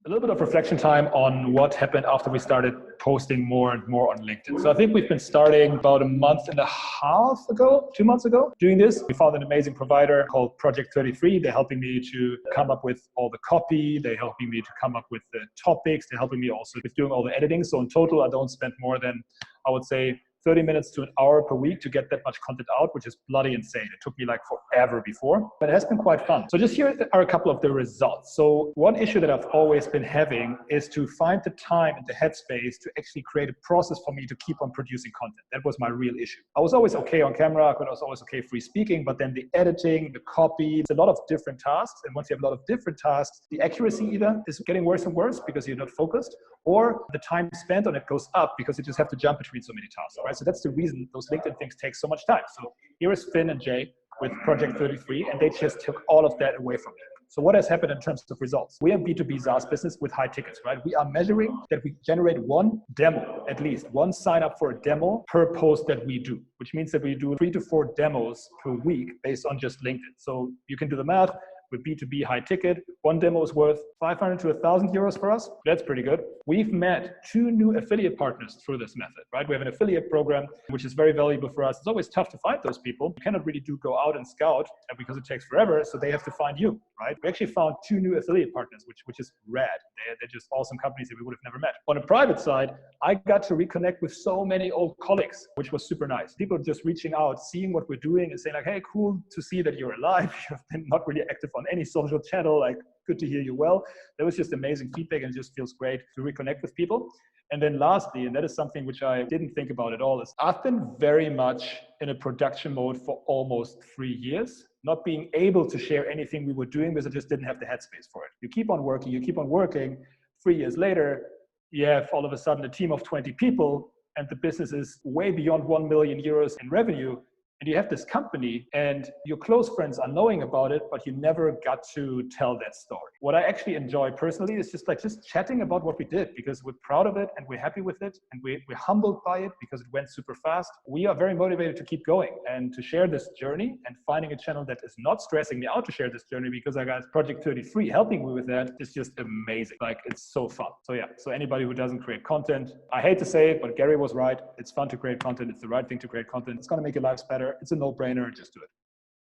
A little bit of reflection time on what happened after we started posting more and more on LinkedIn. So I think we've been starting about a month and a half ago, 2 months ago, doing this. We found an amazing provider called Project 33. They're helping me to come up with all the copy. They're helping me to come up with the topics. They're helping me also with doing all the editing. So in total, I don't spend more than, I would say, 30 minutes to an hour per week to get that much content out, which is bloody insane. It took me like forever before, but it has been quite fun. So just here are a couple of the results. So one issue that I've always been having is to find the time and the headspace to actually create a process for me to keep on producing content. That was my real issue. I was always okay on camera, I was always okay free speaking, but then the editing, the copy, it's a lot of different tasks. And once you have a lot of different tasks, the accuracy either is getting worse and worse because you're not focused, or the time spent on it goes up because you just have to jump between so many tasks, right? So that's the reason those LinkedIn things take so much time. So here is Finn and Jay with Project 33, and they just took all of that away from me. So what has happened in terms of results? We are a B2B SaaS business with high tickets, right? We are measuring that we generate one demo, at least one sign up for a demo per post that we do, which means that we do 3 to 4 demos per week based on just LinkedIn. So you can do the math. With B2B high ticket, one demo is worth 500 to 1,000 euros for us. That's pretty good. We've met 2 new affiliate partners through this method, right? We have an affiliate program, which is very valuable for us. It's always tough to find those people. You cannot really go out and scout because it takes forever. So they have to find you, right? We actually found 2 new affiliate partners, which is rad. They're just awesome companies that we would have never met. On a private side, I got to reconnect with so many old colleagues, which was super nice. People just reaching out, seeing what we're doing and saying like, hey, cool to see that you're alive. You've been not really active on any social channel, like good to hear you well. That was just amazing feedback and it just feels great to reconnect with people. And then lastly, and that is something which I didn't think about at all, is I've been very much in a production mode for almost 3 years, not being able to share anything we were doing because I just didn't have the headspace for it. You keep on working. 3 years later, you have all of a sudden a team of 20 people and the business is way beyond 1 million euros in revenue. And you have this company and your close friends are knowing about it, but you never got to tell that story. What I actually enjoy personally is just chatting about what we did because we're proud of it and we're happy with it and we're humbled by it because it went super fast. We are very motivated to keep going and to share this journey, and finding a channel that is not stressing me out to share this journey because I got Project 33 helping me with that is just amazing. Like, it's so fun. So yeah, so anybody who doesn't create content, I hate to say it, but Gary was right. It's fun to create content. It's the right thing to create content. It's going to make your lives better. It's a no-brainer. Just do it.